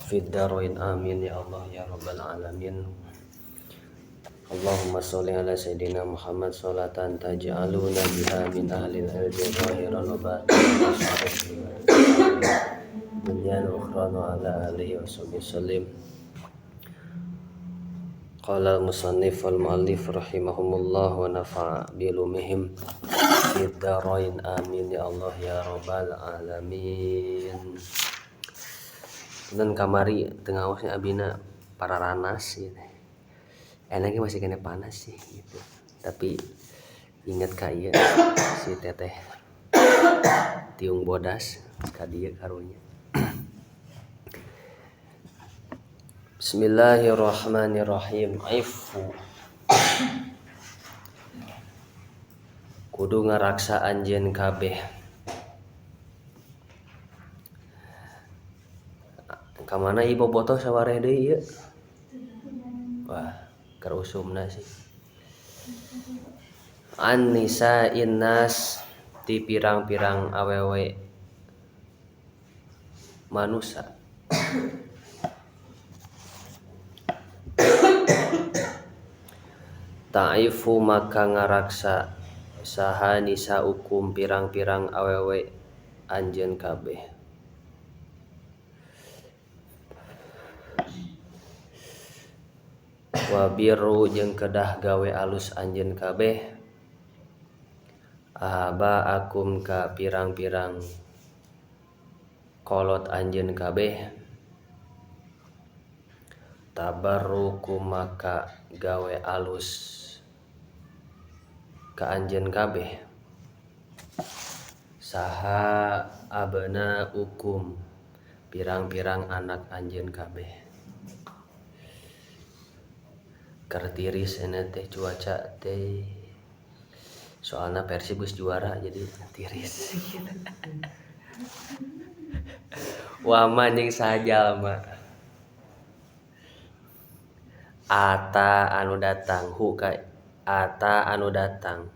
fid darain amin ya Allah ya rabbal alamin. Allahumma sholli ala sayyidina Muhammad sholatan taj'aluna biha min ahlil ilmi zahiran wa batinan dunya wa ukhra wa ala alihi wa sahbihi sallim. Qala al-musannif wal mu'allif rahimahumullah wa nafa'a bi ilmihim fid darain amin ya Allah ya rabbal alamin. Dan kamari tengah awasnya abina para ranas gitu. Enaknya masih kena panas sih gitu. Tapi ingat kaya si teteh tiung bodas kadieu karunya. Bismillahirrahmanirrahim. Aifu kudu ngaraksa anjeun kabeh. Kamana ibu botoh sawareh deui ieu? Wah, kerusumna sih. An nisa'in nas ti pirang-pirang awewe manusia. Ta'ifu maka ngaraksa saha nisa'ukum pirang-pirang awewe anjeun kabeh. Wabiru jeung kedah gawe alus anjeun kabeh. Ahaba akum ka pirang-pirang kolot anjeun kabeh. Tabarruku maka gawe alus ka anjeun kabeh. Saha abna ukum pirang-pirang anak anjeun kabeh. Kertiris ene teh cuaca teh soalna Persib geus juara jadi tiris. Wama jeung sajalma ata anu datang hu ka ata anu datang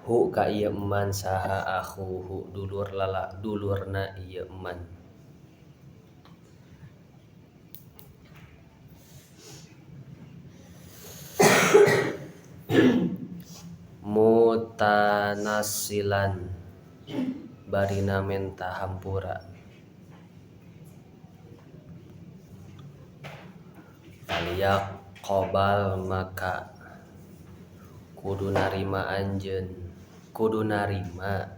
hu ka ieu eman saha akhuhu dulur dulurna ieu eman. Mutanasilan barina menta hampura. Aliyak qobal maka kudu narima anjeun, kudu narima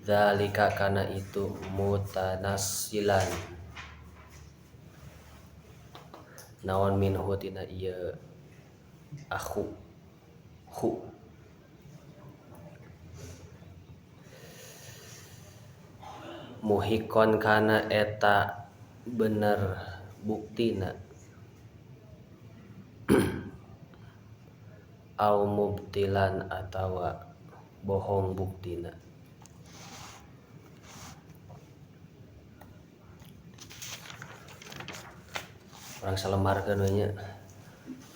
zalika kana itu mutanasilan naon minhu tina ieu akhu hu muhikon kana eta bener buktina au mubtilan atawa bohong buktina. Orang salemarkeun we nya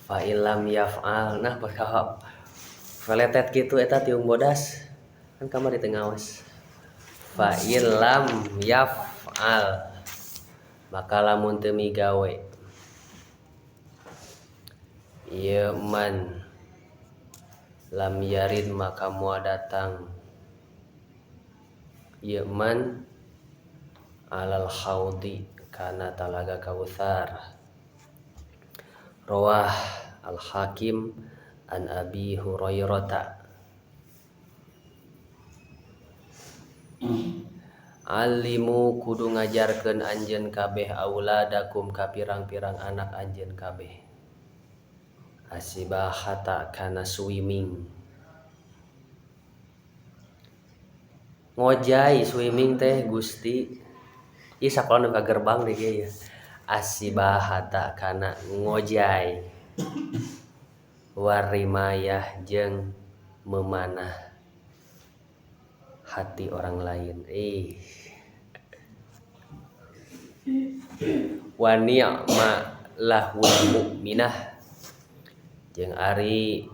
fa illam yaf'al. Nah bakal veletet kitu eta tiung bodas kan kamari teu ngaos. Fa illam yaf'al maka lamun teu migawe ieu man lam yarid maka moal datang ieu man alal haudi kana talaga kautsar. Rawah al-Hakim an Abi Hurairah. Alimu kudu ngajarkeun anjeun kabeh auladakum ka pirang-pirang anak anjeun kabeh. Asibahata kana swimming. Ngojay swimming teh Gusti. Ieu sakola nu ka gerbang deh ge ya. Asibahata kana ngojay. Warimayah jeung memanah hati orang lain. Wa ni'ma lahul mu'minah jeung ari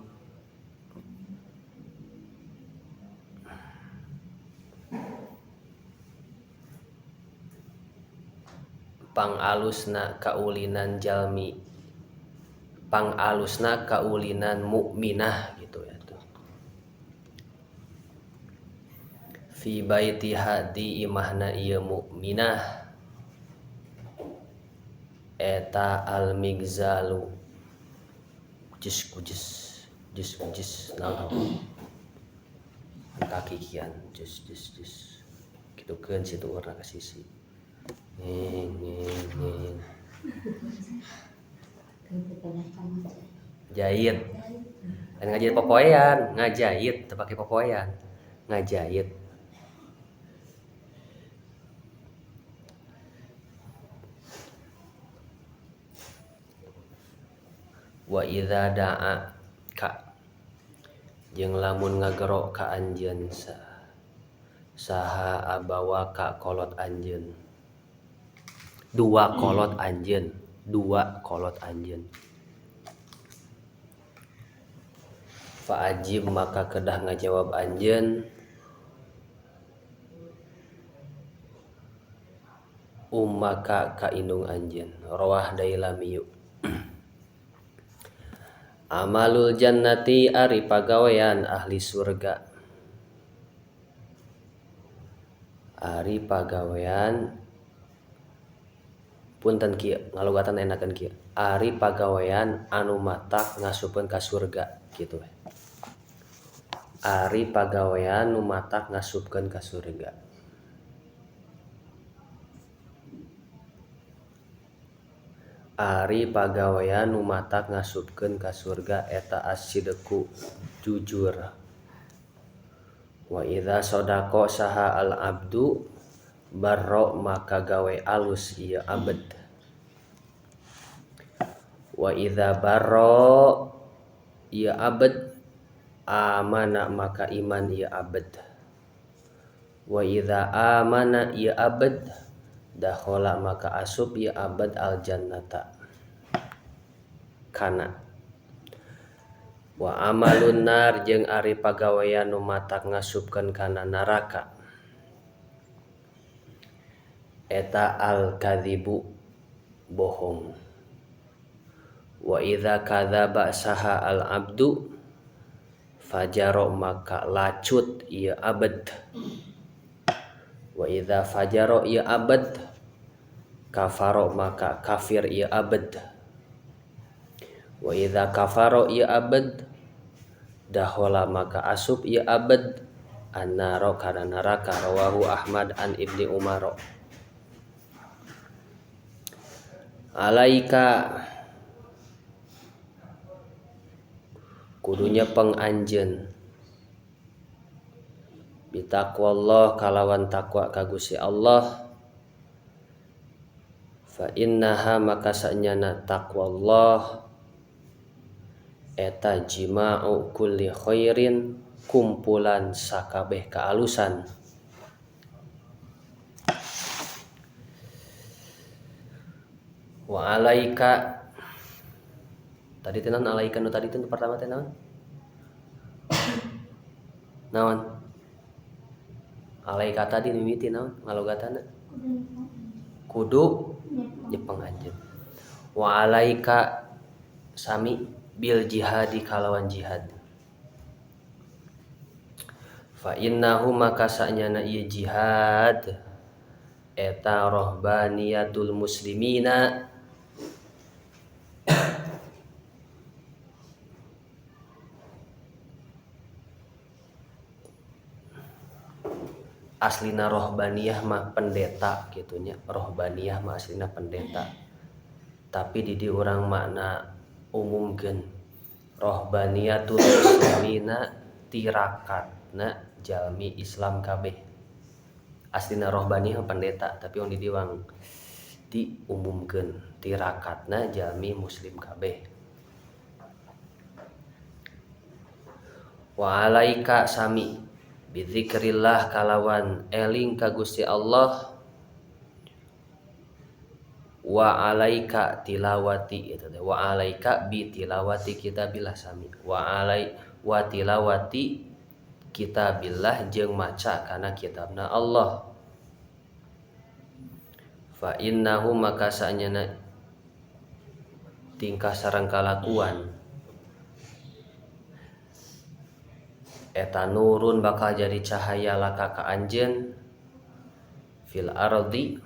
pangalusna kaulinan jalmi, pangalusna kaulinan mukminah gitu ya tuh. Fi baitiha di imahna ieu mukminah eta al migzalu jis naon kaki kian jis kitukeun situ warna ka sisi jahit kan ngajahit popoean ngajahit teu pake popoean ngajahit. Wa idza da'a ka jeung lamun ngagero ka anjeun saha abawa ka kolot anjeun dua kolot anjeun fa ajib maka kedah ngajawab anjeun ummaka ka indung anjeun rawah dailamiyu. Amalul jannati ari pagawean ahli surga, ari pagawean punten kieu ngalogatan enakeun kieu ari pagawean anu matak ngasupkeun ka surga kitu we. Ari pagawean nu matak ngasupkeun ka surga. Ari pagawean nu matak ngasupkeun ka surga eta as-sidqu jujur. Wa idza sadaqa saha al abdu barra maka gawe alus ieu abad. Wa idza barra ieu abad amana maka iman ieu abad. Wa idza amana ieu abad dakhala maka asup ieu abad al jannata kana. Wa amalun nar jeung ari pagawean nu matak ngasupkeun kana naraka eta al kadzibu bohong. Wa idza kadzaba saha al abdu fajaro maka lacut ieu abad. Wa idza fajaro ieu abad kafaro maka kafir ieu abad. Wa idza kafaro ieu abad dakhala maka asup ieu abad annaro kana neraka rawahu Ahmad an Ibni Umar. Alaika kudunya penganjeun bitaqwallah kalawan takwa ka Gusti Allah fa innaha maka sanyana taqwallah eta jima'u kulli khairin kumpulan sakabeh kaalusan. Wa alaika tadi teh naon alaika nu tadi teh pertama teh naon? Naon? Alaika tadi mimiti naon ngalogatana? Kudu nyepeng anjeun. Wa alaika sami bil jihadi kalawan jihad. Fa innahu maka sanyana ieu jihad eta rahbaniyatul muslimina aslina rohbaniyah mah pendeta gitunya. Rohbaniyah mah aslina pendeta tapi di urang makna umumkeun rohbaniyatul muslimina tirakatna jalmi Islam kabeh. Aslina rohbaniyah pendeta tapi yang di diwang diumumkeun tirakatna jalmi muslim kabeh. Wa alaika sami bidzikrillah kalawan eling ka Gusti Allah wa alaika tilawati eta teh wa alaika bi tilawati kitabillah sami wa tilawati kitabillah jeung maca kana kitabna Allah. fa innahu maka saenyana tingkah sareng kalakuan eta nurun bakal jadi cahaya laka ka anjeun fil ardi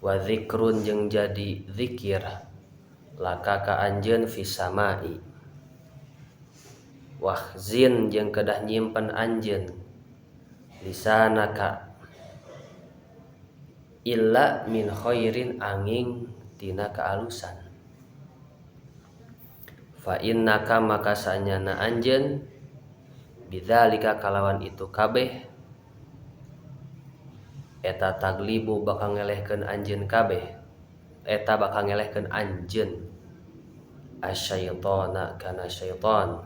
wa dzikrun jeung jadi zikir laka ka anjeun fis samai wahzin jeung kedah nyimpen anjeun lisanaka illa min khairin angin tina kaalusan fa innaka maka saenyana anjeun bidzalika kalawan itu kabeh eta taglibu bakal ngelehkeun anjeun kabeh eta bakal ngelehkeun anjeun asyaitona kana syaitan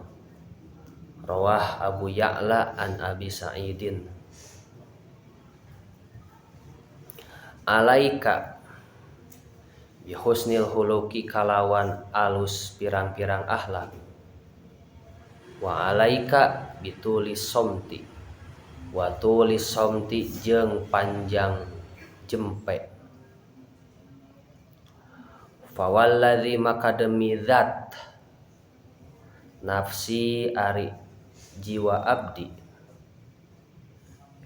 rawah Abu Ya'la an Abi Sa'idin alaika bi husnil huluki kalawan alus pirang-pirang akhlak wa alaika bitulis somti wa tulis somti jeung panjang jempe fawalladzi maka demi zat nafsi ari jiwa abdi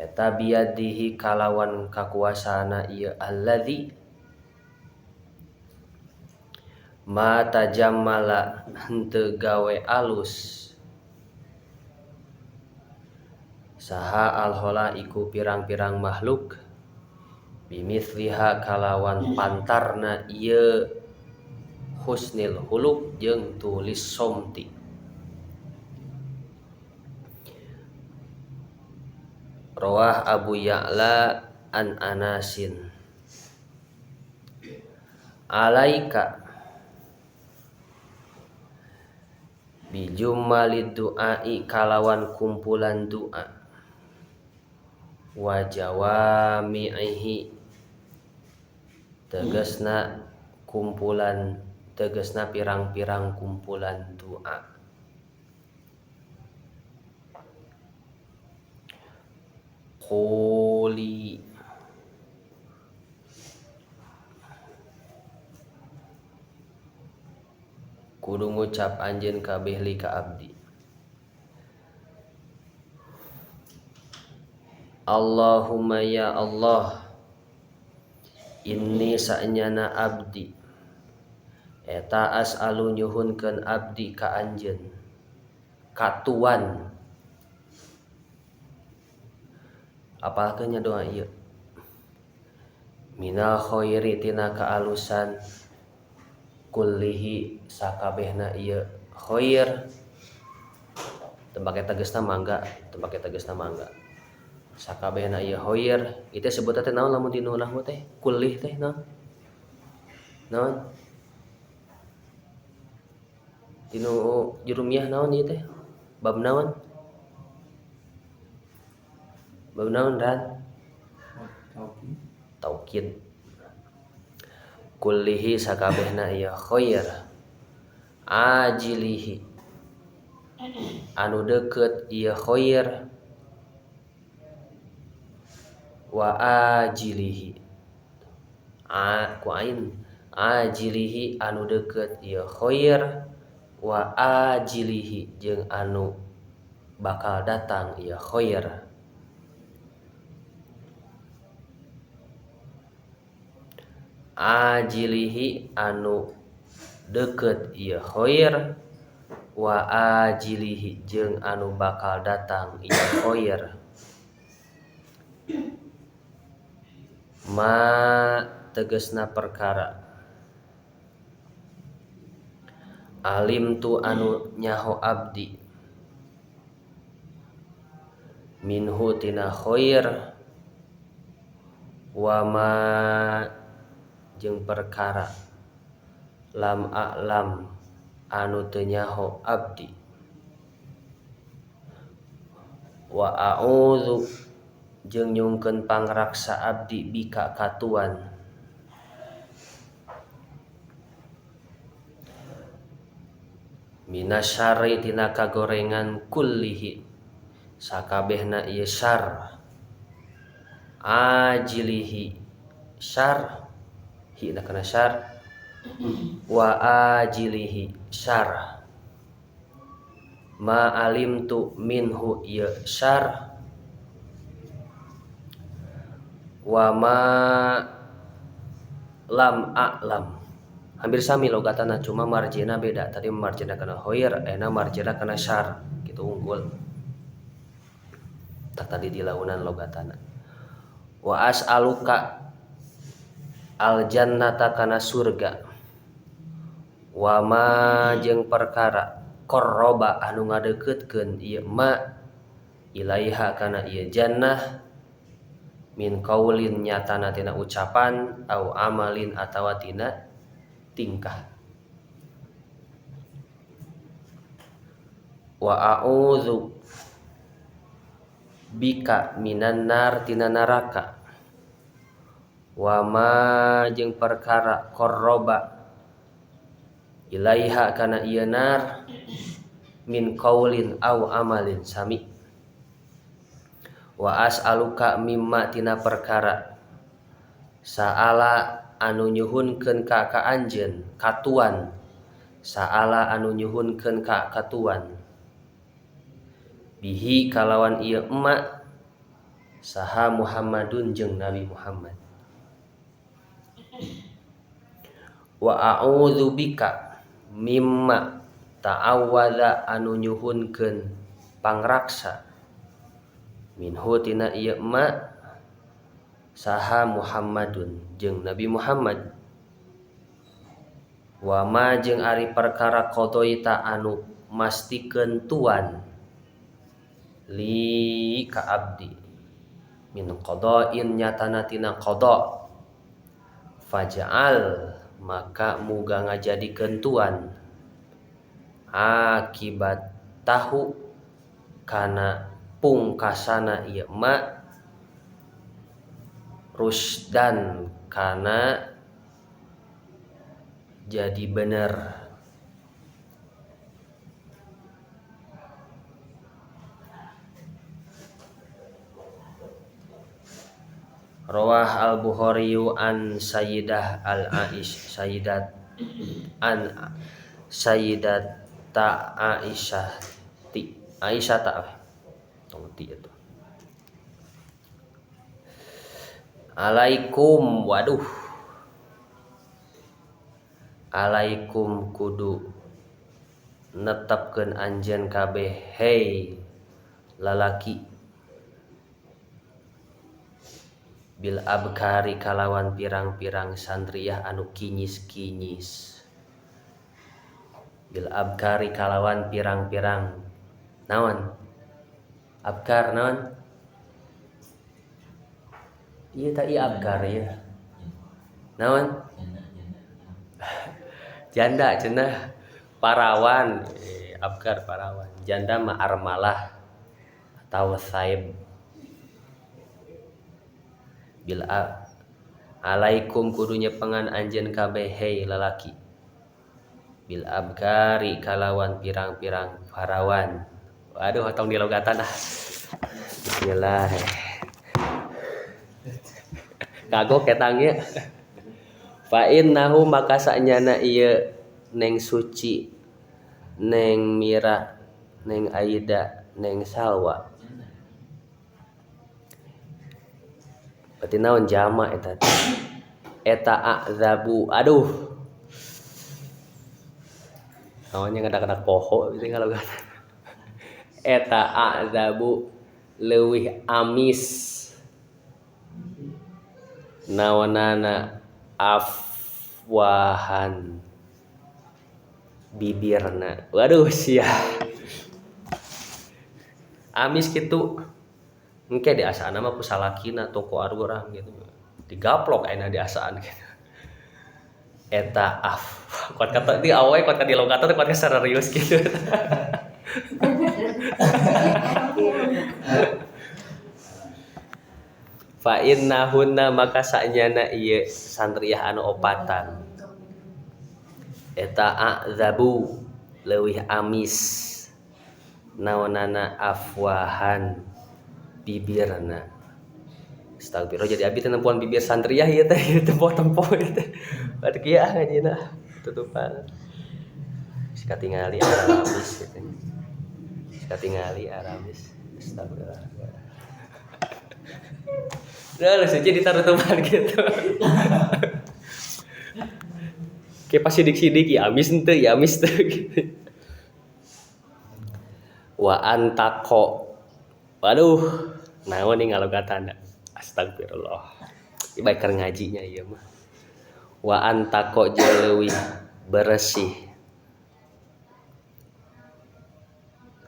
eta biadihi kalawan kakuasaana ieu alladzi ma tajammala henteu gawe alus saha alhola iku pirang-pirang makhluk bimithliha kalawan pantarna ieu husnil huluk jeung tulis somti rawah Abu Ya'la an Anasin alaika bijummalid du'ai kalawan kumpulan doa wa jawami'ihi tegasna pirang-pirang kumpulan doa quli kudu ngucap anjeun kabeh li ka abdi Allahumma ya Allah inni saenyana abdi eta as'alu nyuhunkeun abdi ka anjeun katuan apalkeun nya doa ieu minal khairi tina kaalusan kullihi sakabehna ieu khair tembake tegasna mangga sakabehna ieu khair itu sebutna teh naon lamun dinu nahwu teh kullih teh naon dinu jurumiyah naon ieu teh bab naon dan taukid kullihi sakabehna ieu khair ajilihi anu deukeut ieu khair wa ajilihi ku ain ajilihi anu deukeut ieu khair wa ajilihi jeung anu bakal datang ieu khair ajilihi anu deukeut ieu khair wa ajilihi jeung anu bakal datang ieu khair ma tegasna perkara alim tu anu nyaho abdi minhu tina khair wa ma jeung perkara lam a'lam anu teu nyaho abdi wa a'udzu jeung nyungkeun pangraksa abdi bika katuan minasyarri tina kagorengan kullihi sakabehna ieu syarr ajilihi syar hina kana syar wa ajilihi syar ma alimtu minhu ya syar wa ma lam a'lam. Hampir sami logatana, cuma marjina beda. Tadi marjina kana hoir, ena marjina kana syar, gitu unggul. Tak tadi dilaunan logatana. Wa as'aluka al jannata kana surga. Wa ma jeung perkara qarraba anu ngadeukeutkeun ieu ma ilaiha kana ieu jannah min qaulin nyatana tina ucapan au amalin atawa tina tingkah. Wa a'udzu bika minan nar tina naraka. Wa ma jeung perkara qarraba ilaiha kana ieu nar min qaulin au amalin sami. Wa as'aluka mimma tina perkara saala anu nyuhunkeun ka anjeun katuan, saala anu nyuhunkeun ka katuan bihi kalawan ieu emak saha Muhammadun jeung Nabi Muhammad. Wa a'udzu bika mimma ta'awwadza anu nyuhunkeun pangraksa minhu tina ieu emak saha Muhammadun jeung Nabi Muhammad. Wa ma jeung ari perkara qadaita anu mastikeun tuan li ka abdi min qada'in nyatana tina qada faj'al maka muga ngajadikeun tuan akibat tahu kana pungkasana ieu emak rusdan kana jadi bener. Rawah al-Bukhari an Sayyidah al-Aish Sayyidat an Sayyidata Aisyah ti Aisyah ta ti itu. Alaikum waduh. Alaikum kudu netepkeun anjeun kabeh hei lalaki bil abkari kalawan pirang-pirang santriyah anu kinyis-kinyis. Bil abkari kalawan pirang-pirang naon? Abkar naon? Ieu tah ieu abkar ya. Naon? Janda cenah parawan, abkar parawan. Janda mah armalah atau saib. Bil alaikum kudunya pengan anjeun kabeh hei lalaki bil abkari kalawan pirang-pirang parawan. Waduh tong dilogatan ah. Bismillah. Kagok ketang ya. Fa innahu maka sanyana ieu neng Suci, neng Mira, neng Aida, neng Salwa. Berarti naon jama eta? Eta a'zabu. Aduh. Naonnya ngadak-ngadak poho gitu kalau kan. Eta a'zabu leuwih amis. Naonana afwahan bibirna. Waduh sia. Amis kitu. Engke di asana mah pusalakina toko arurang gitu. Digaplok ayeuna di asaan gitu. Eta kuat kata di awe kuat di logatan kuat serius gitu. Fa innahunna maka sanyana ieu santriyah anu opatan eta a'zabu leuwih amis naonana afwahan bibirna Astagfirullah jadi abi tempuan bibir santriah ieu teh tempo-tempo ieu teh. Batu kieu ngajina tutupan. Katingali aramis gitu. Katingali aramis. Astagfirullah. Nah, suci ditaruh tutupan gitu. Kayak pas sidik-sidik ya amis teu gitu. Wa antaqo. Waduh, naon nih ngalogatana. Astagfirullah. Ibae keur ngajinya ieu mah. Wa antaqo jeleuwih bersih.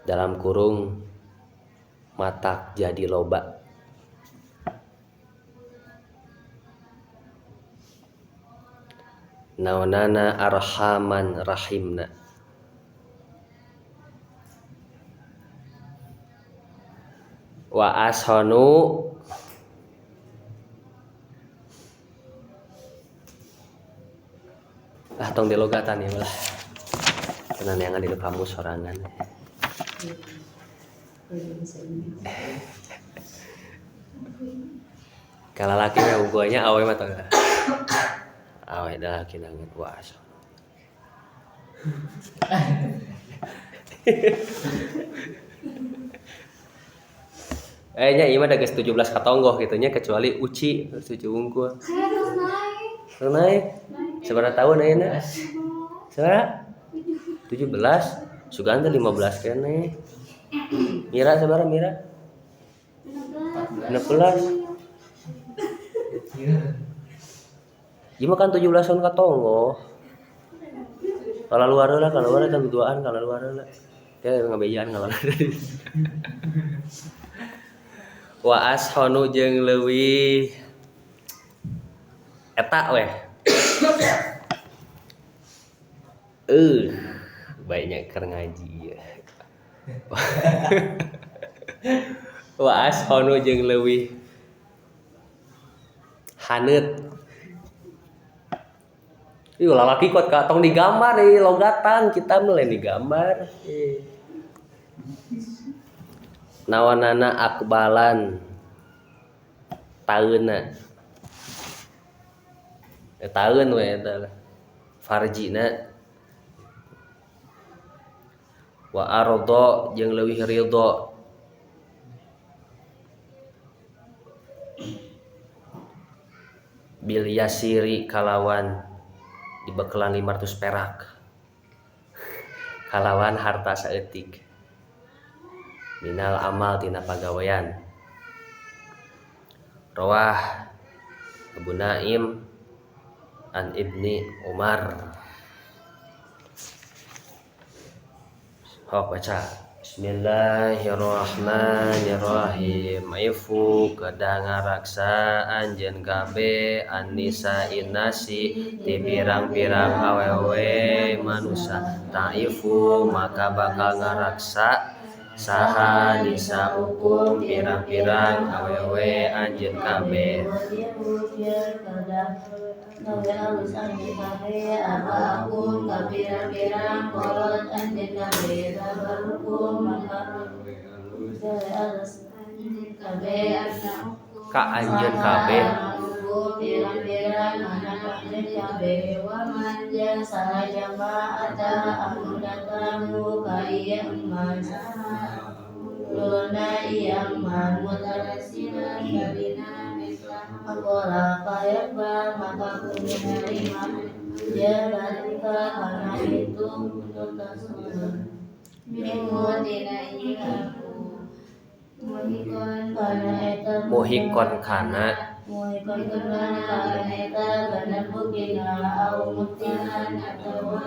Dalam kurung matak jadi loba. Naonana arhaman rahimna. Wa ashanu tong dilogatan ya lah. Tenan yang di kamus sorangan. Kalau laki mah uguanya awe mah tong. Awe dah laki nangan wa ashanu. Nya ieu mah da geus 17 katonggoh kitu nya kecuali uci suci unggul. Terus naik. Sabaraha tahun ayeuna? Sabaraha? 17. Sugan teh 15 keneh. Mira sabaraha Mira? 16. Ieu mah kan 17-an katonggoh. Kalau luar kan duaan kalau luar heula. Teh ngabejaan kalau. Wa ashanu jeung leuwih eta weh. Baiknya keur ngaji ya. Wa ashanu jeung leuwih haneut. Ieu lalaki kuat ka tong digambar di logatan kita mulai digambar. Nawanana akbalan taeuna. Taeun we eta farjina. Wa arda jeung leuwih ridho. Bil yasiri kalawan dibekelan 500 perak. Kalawan harta saeutik. Minal amal tina pagawean. Rawah Abu Naim an Ibni Umar. Hok baca. Bismillahirrahmanirrahim. Aifu kada ngaraksa anjeun kabeh annisa innasi ti pirang-pirang awewe manusia. Taifu maka bakal ngaraksa saha nisa hukum pirang-pirang awewe anjeun kabeh. Ka anjeun kabeh pirang-pirang anak anjeun kabeh wa manja sajama ada anu datangu ka ieu eman luna ieu eman mutarasina kabina akola kaya maka kudu nerima jalanka karena itu untuk tasawuf minggu dina ini aku muhikon kana eta kana bukina au mutinan atau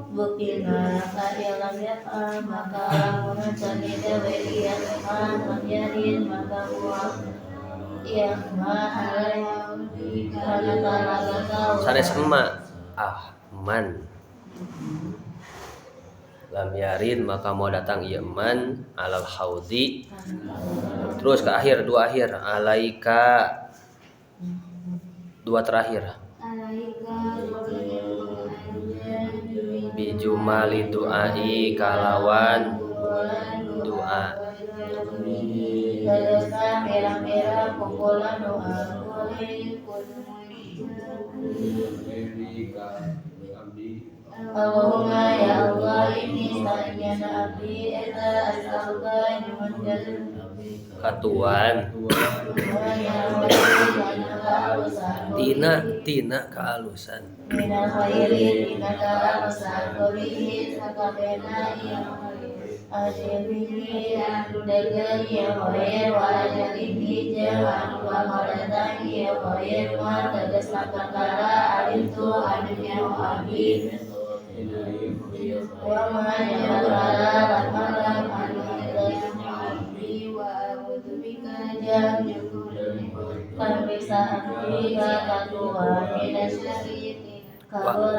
bukina kailam ya maka muncan ida welian menjarin maka muak ya ma'alai kana talaga kau sanes emak man lam yarin maka mau datang ieu man alal haudi terus ke akhir dua akhir alaika dua terakhir bijumali duai kalawan doa Terusna pirang-pirang kumpulan doa Allahumma ya Allah ini sa'iyana abdi eta as'aluka nyuhunkeun katuan tina kaalusan mina khairin tina kaalusan kulihi sakabehna ieu ajalihi degen ieu khair wa ajalihi jeung anu bakal datang ieu khair ma tegasna perkara alimtu anu nyaho abdi wa ma perkara lan malam anu tegas nyaho abdi wa a'udzubika jeung pemeriksaan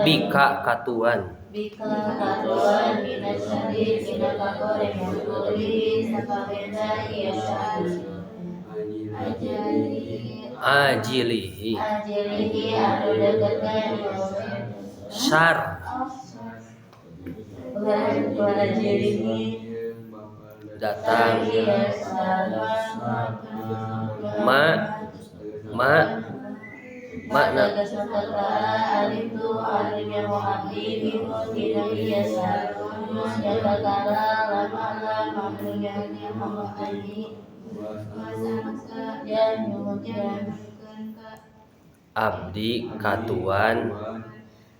bika katuan bika katuan minasyari tina kakore mukuli sakabenda ieu ajilihi anu deketan syar ajilihi datang makna alim tu alim yang abdi bimu tidak biasa jaga kala lama maknunya Allah abdi dan nyuhunkeun abdi katuan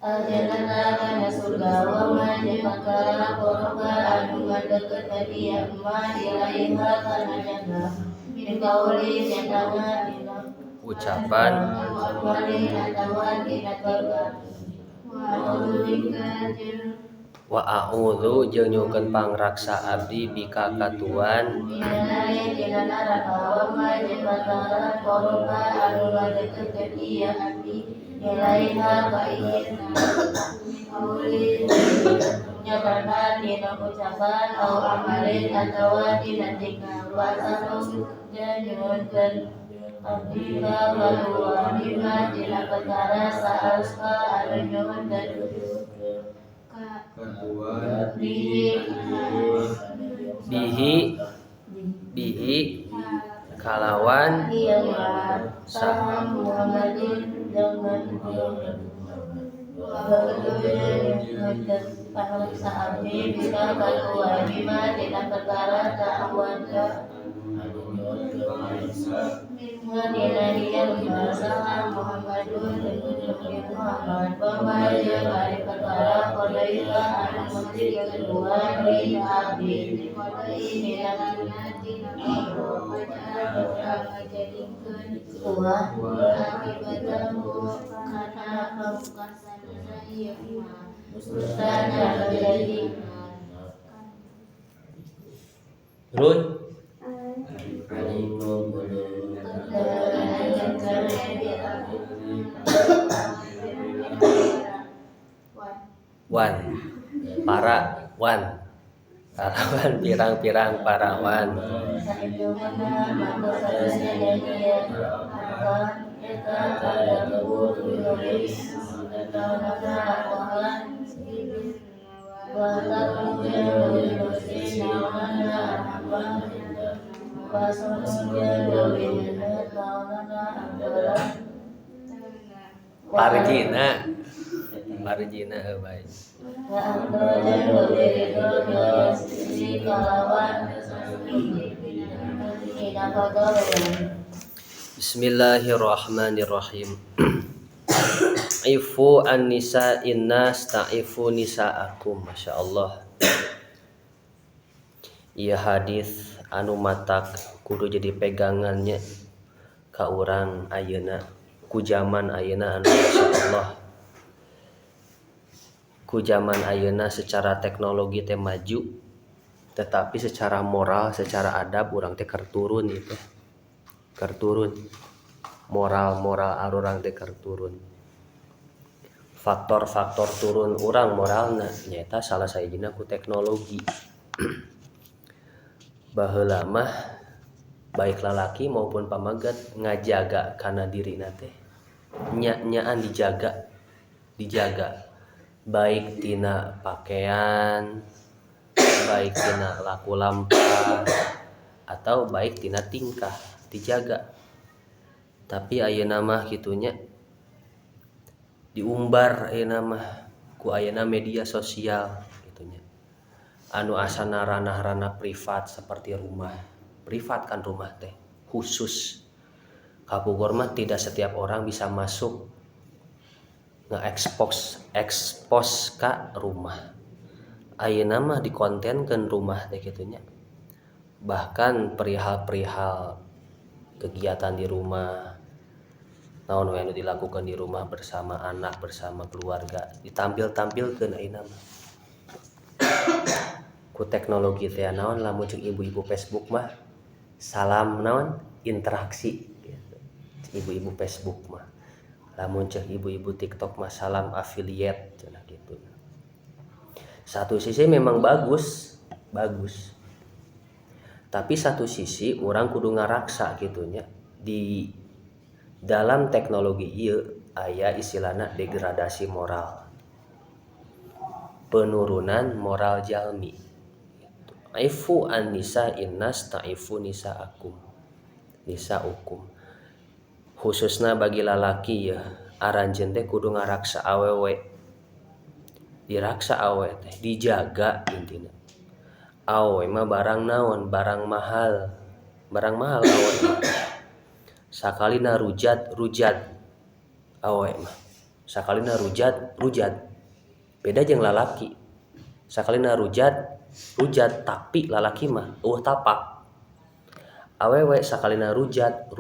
aljannata kana surga wa ma perkara qoroba anu ngadeukeut ka dieu ma ilaiha kana jannah min qauli nyatana dina ucapan wa a'udzu jeung nyuhkeun pangraksa abdi bika katuan nyatakan dina ucapan au amalin atawa dina tingkah wasalum jeung nyuhunkeun abdika walua bima dina perkara sa'aluska anu nyuhunkeun bihi kalawan sama Muhammadin dengan pangreksa abdi bisa katuan bima dina perkara ta'awanka dina dia sama Muhammadun dengan Muhammad bahwa dia dari perkara kodaika anu mesti kedua di abdi dina kuah akibatahu karena pamukasana ieu ustana terjadi Run wan para wan kalawan pirang-pirang para wan Parjina baik. Bismillahirrahmanirrahim. Ifu an-nisa innas ta'ifu nisa'akum. Masya Allah. Ieu hadis anu matak kudu jadi pegangannya ka urang ayeuna ku zaman ayeuna anu masyaallah. Ku zaman ayeuna secara teknologi teh maju, tetapi secara moral, secara adab urang teh keur turun gitu. Keur turun. Moral arurang teh keur turun. Faktor-faktor turun urang moralna nyaeta salah sahijina ku teknologi. Baheula mah baik lalaki maupun pamaget ngajaga kana dirina teh nya-nyaan dijaga baik tina pakaian baik tina laku lampah atau baik tina tingkah dijaga. Tapi ayeuna mah kitunya diumbar ayeuna mah ku ayeuna media sosial gitunya. Anu asana ranah-ranah privat seperti rumah. Privat kan rumah teh khusus. Kapugor mah tidak setiap orang bisa masuk nge-expose ka rumah. Ayeuna mah dikontenkeun rumah teh gitunya. Bahkan perihal-perihal kegiatan di rumah, naon we anu dilakukan di rumah bersama anak, bersama keluarga, ditampil-tampilkeun ayeuna mah. Ku teknologi teh naon lamun cek ibu-ibu Facebook mah salam naon interaksi gitu. Ibu-ibu Facebook mah. Lamun cek ibu-ibu TikTok mah salam affiliate cenah gitu. Satu sisi memang bagus. Tapi satu sisi orang kudu ngaraksa gitunya. Di dalam teknologi ieu aya istilahna degradasi moral. Penurunan moral jalmi. Aifu an nisa innas taifu nisaakum. Nisaukum. Khususna bagi lalaki ya, aranjeun teh kudu ngaraksa awewe. Diraksa awewe teh, dijaga intina. Awewe mah barang naon? Barang mahal. Barang mahal awewe. Sakalina rujat awewe mah. Sakalina rujat. Beda jeung lalaki. Sakalina rujat tapi lalaki mah tapak. Awewe sakalina rujat.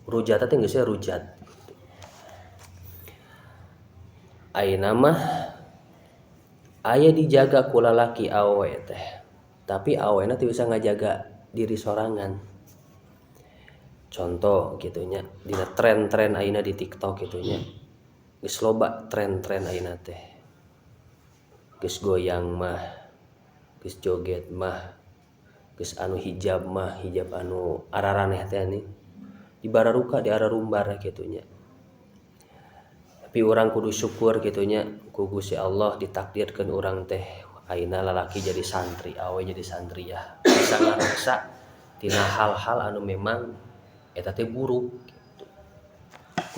Rujat teh geus rujat. Ayeuna mah aya dijaga ku lalaki awewe teh. Tapi awena teu bisa ngajaga diri sorangan. Contoh gitunya, dina tren-tren ayeuna di TikTok gitunya. Geus loba tren-tren ayeuna teh. Geus goyang mah, geus joget mah, geus anu hijab mah, hijab anu araraneh teh nih. Di bararuka di ararumbar gitunya. Tapi orang kudu syukur gitunya ku Gusti Allah ditakdirkeun urang teh ayeuna lalaki jadi santri, awe jadi santriyah. Bisa ngaraksa tina hal-hal anu memang eta teh buruk gitu.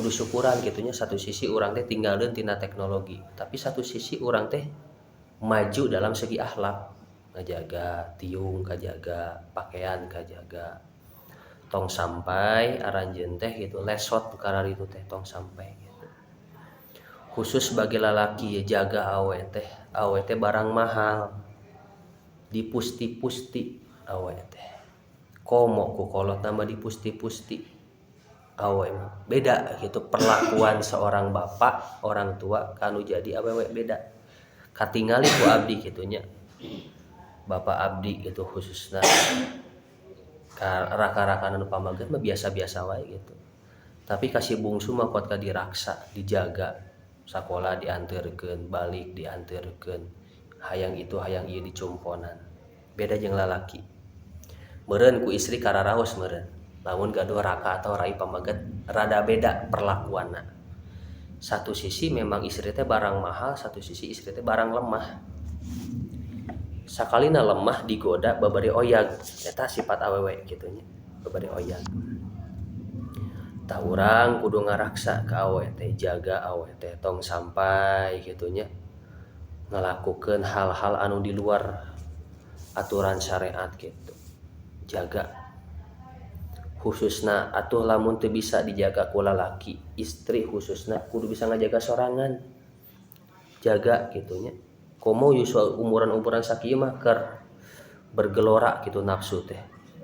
Kudu syukuran gitunya, satu sisi urang teh tinggalkeun tina teknologi, tapi satu sisi urang teh maju dalam segi akhlak, ngajaga tiung, kajaga pakaian, kajaga tong sampai aranjeun teh gitu lesot perkara itu teh tong sampai gitu. Khusus bagi lalaki jaga awe teh barang mahal. Dipusti-pusti awe teh. Komo ku kolot nama dipusti-pusti. Awe beda gitu perlakuan seorang bapak, orang tua kanu jadi awewe beda. Katingali ku abdi gitunya. Bapak abdi gitu khususna raka-raka anu pamaget mah biasa-biasa wae gitu. Tapi kasih bungsu mah kuat ka diraksa, dijaga. Sakola dianterkeun, balik dianterkeun. Hayang itu hayang ieu dicumponan. Beda jeung lalaki. Meureun ku istri kararaos meureun. Lamun gaduh raka atau rai pamaget rada beda perlakuanna. Satu sisi memang istri teh barang mahal, satu sisi istri teh barang lemah. Sakalina lemah digoda babari oyag, eta sifat awewe gitunya, babari oyag. Tah urang kudu ngaraksa ka awewe teh, jaga awewe teh tong sampai gitunya ngalakukeun hal-hal anu di luar aturan syariat gitu. Jaga. Khususna atuh lamun teu bisa dijaga ku lalaki, istri khususna kudu bisa ngajaga sorangan. Jaga gitunya. Komo yuswa umuran-umuran sakieu mah keur bergelora gitu nafsu teh.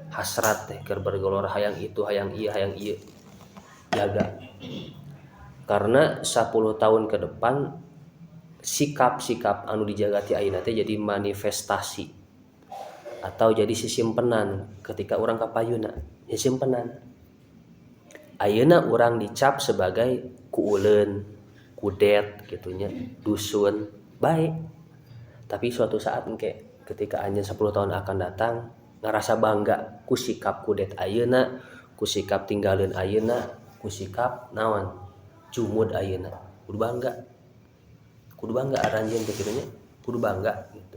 Hasrat teh keur bergelora hayang itu, hayang ieu. Jaga. Karena 10 tahun ke depan sikap-sikap anu dijaga ti ayeuna teh jadi manifestasi atau jadi sisimpenan ketika orang kapayuna, sisimpenan. Ayeuna orang dicap sebagai kuuleun, kudet gitunya, dusun, baik. Tapi suatu saat engke ketika anjeun 10 tahun akan datang ngarasa bangga ku sikap kudet ayeuna, ku sikap tinggalin ayeuna, ku sikap naon jumud ayeuna. Kudu bangga aranjeun teh kitu nya, kudu bangga gitu.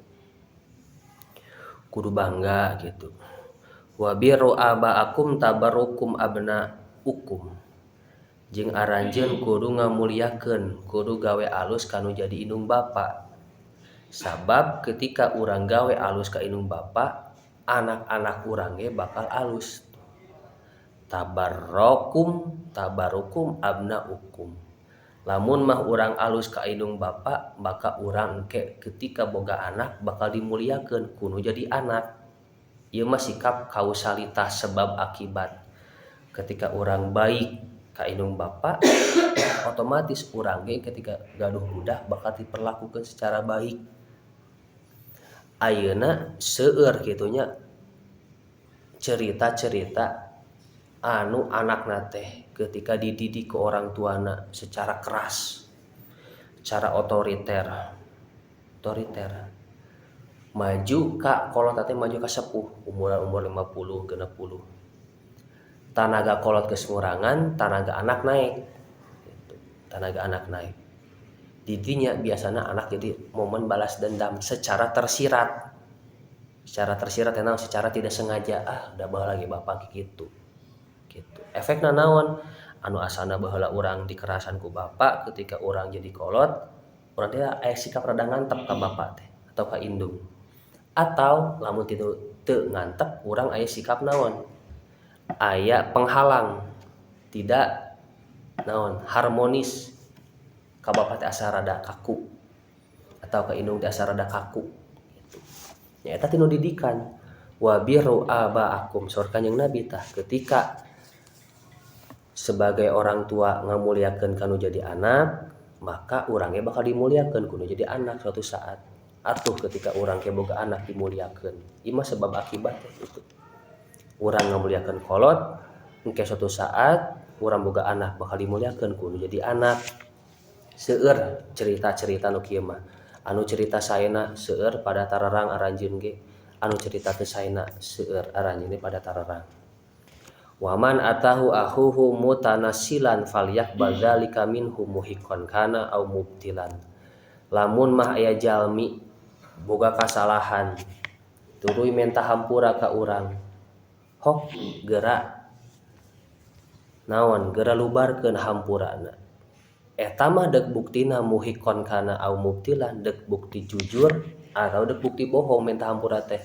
kudu bangga gitu. Wa birru abaakum tabarrukum abnaukum. Jeung aranjeun kudu ngamuliakeun, kudu gawe alus kanu jadi indung bapa. Sabab ketika urang gawe alus ka indung bapa, anak-anak urang ge bakal alus. Tabarukum abnaukum. Lamun mah urang alus ka indung bapa, maka urang ke ketika boga anak bakal dimuliakeun kudu jadi anak. Ieu mah sikap kausalitas sebab akibat. Ketika urang baik ka indung bapa, otomatis urang ge ketika gaduh budak bakal diperlakukan secara baik. Ayeuna seueur kitunya cerita-cerita anu anakna teh ketika dididik ke orang tuana secara keras, secara otoriter. Maju ka kolot teh maju ka sepuh umur 50 60. Tanaga kolot geus ngurangan, tanaga anak naik. Gitu. Tanaga anak naik. Didinya biasana anak jadi momen balas dendam secara tersirat. Secara tersirat enang secara tidak sengaja. Udah baheula lagi bapak gitu. Gitu. Efekna naon? Anu asana baheula urang dikerasan ku bapak ketika urang jadi kolot, urang teh aya sikap rada ngantep ka bapak teh atau ka indung. Atau lamun teu ngantep urang aya sikap naon? Aya penghalang. Tidak naon? Harmonis. Ka bapak teh asa rada kaku atau ka indung teh asa rada kaku gitu. Nya eta tinu didikan. Wa birru abaakum saur Kanjeng Nabi tah ketika sebagai orang tua ngamuliakeun kanu jadi anak, maka urang ge bakal dimuliakeun kudu jadi anak suatu saat. Atuh ketika urang ke boga anak dimuliakeun. Ieu mah sebab akibat gitu. Urang ngamuliakeun kolot, engke suatu saat urang boga anak bakal dimuliakeun kudu jadi anak. Seueur cerita-cerita nu kieu mah. Anu cerita saena seueur pada tararang aranjeun ge, anu cerita teu saena seueur aranjeun pada tararang. Waman atahu ahuhu mutanassilan falyaqbal dzalika minhu muhiqqan kana au mubtilan. Lamun mah aya jalmi boga kasalahan tuluy menta hampura ka urang, hok geura naon geura lubarkeun hampurana. Eta mah deuk buktina muhiqqan kana au mubtilan, deuk bukti jujur atau deuk bukti bohong menta hampura teh.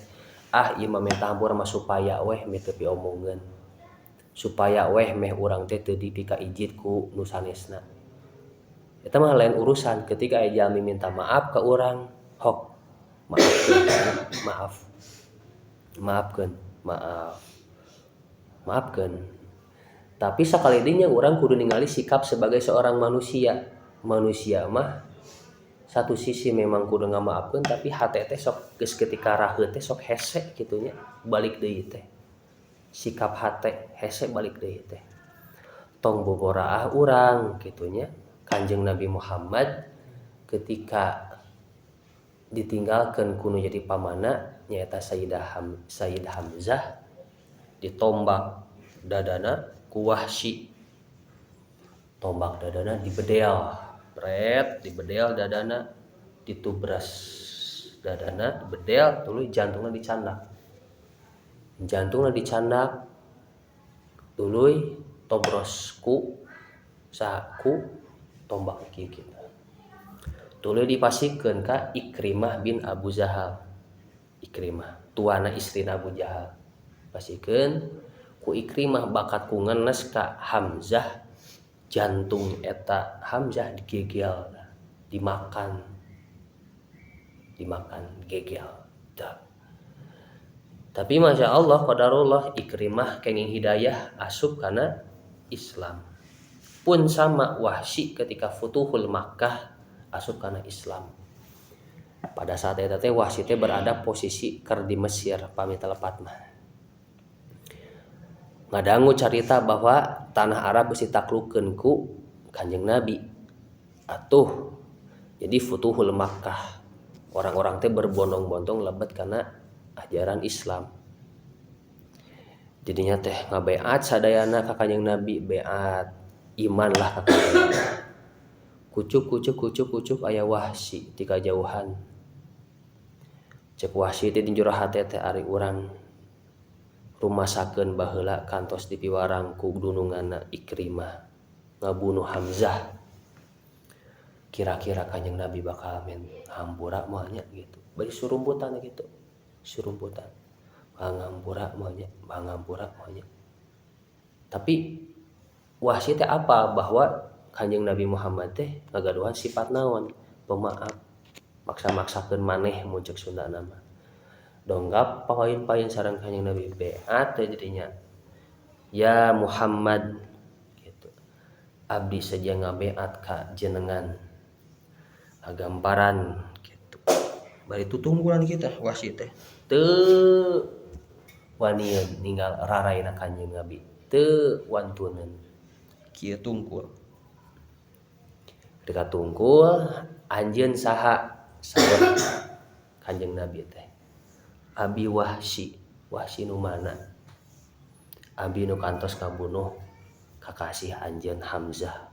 Ieu mah menta hampura mah supaya weh meh teu piomongkeun. Supaya weh meh urang teh teu dipika ijit ku nu sanesna. Eta mah lain urusan ketika aya jalmi minta maaf ka urang, hok maafkeun. Tapi sakali dinya urang kudu ningali sikap sebagai seorang manusia. Manusia mah satu sisi memang kudu ngamaafkeun tapi hate teh sok geus ketika raheut teh sok hese kitu nya, balik deui teh. Sikap hate hese balik deui teh. Tong bogoraah urang kitu nya. Kanjeng Nabi Muhammad ketika ditinggalkeun ku nu jadi pamana nyaeta Sayyid Hamzah ditombak dadana ku Wahsy. Tombak dadana dibedel, dibedel dadana, ditubras dadana, bedel tuluy jantungna dicandak. Jantungna dicandak tuluy tobros ku saku tombak kieu kitu. Tuluy dipasikeun ka Ikrimah bin Abu Jahal. Ikrimah tuana istrina Abu Jahal. Pasikeun ku Ikrimah bakat ku ngenes ka Hamzah, jantung eta Hamzah digegel, dimakan gegel. Tapi masya Allah qadarullah Ikrimah kenging hidayah asup kana Islam. Pun sama Wahsy ketika Futuhul Makkah asup kana Islam. Pada saat eta teh Wahsy teh berada posisi keur di Mesir pamita lepat mah. Ngadangu carita bahwa tanah Arab geus ditaklukkeun ku Kanjeng Nabi. Atuh jadi Futuhul Makkah. Orang-orang teh berbondong-bondong lebet kana ajaran Islam. Jadinya teh ngabeat sadayana ka Kanjeng Nabi, beat iman lah ka Kanjeng Nabi. Kucuk aya Wahsy ti kajauhan. Cek Wahsy teh di jero hate teh ari urang rumasakeun baheula kantos dipiwarang ku dununganna Ikrimah ngabunuh Hamzah. Kira-kira Kanjeng Nabi bakal men hampura moal nya gitu. Bari surumputan gitu. Surumputan. Ngampura moal nya, ngampura moal nya. Tapi Wahsy teh apa bahwa Kanjeng Nabi Muhammad teh ngagaduhan sifat naon? Pemaaf. Maksa-maksakeun maneh mun ceuk Sundana mah. Donggap pahoin-pahoin sareng Kanjeng Nabi beat teh jadinya. Ya Muhammad gitu. Abdi saja ngabeat ka jenengan. Agamparan gitu. Bari tutunggulan kita Wahsy teh. Teu wanian ninggal raraina Kanjeng Nabi. Teu wantuneun. Kieu tungkul. Ketika tungkul anjeun saha saur Kanjeng Nabi teh. Abi Wahsy. Wahsy nu mana? Abi nu kantos kabunuh kakasih anjeun Hamzah.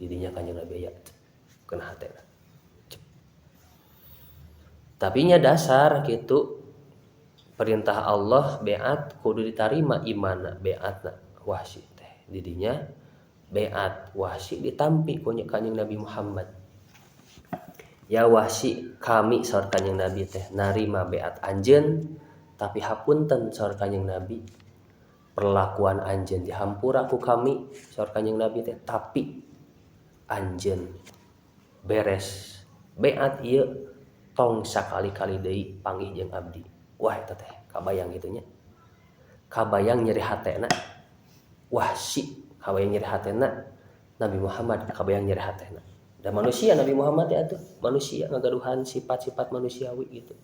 Didinya Kanjeng Nabi aya kena hatena. Tapi nya dasar gitu perintah Allah beat kudu ditarima imanna beatna Wahsy teh. Didinya beat Wahsy ditampi ku Kanjeng Nabi Muhammad. Ya Wahsy kami saur Kanjeng Nabi teh narima beat anjeun tapi hapunten saur Kanjeng Nabi perlakuan anjeun dihampura ku kami saur Kanjeng Nabi teh tapi anjeun beres beat ieu tong sakali-kali deui panggih jeung abdi. Wah eta teh kabayang kitu nya. Kabayang nyeri hatena Wahsy, kabayang nyeri hatena Nabi Muhammad, kabayang nyeri hatena. Dan manusia Nabi Muhammad ya atuh, manusia ngagaduhan sifat-sifat manusiawi gitu.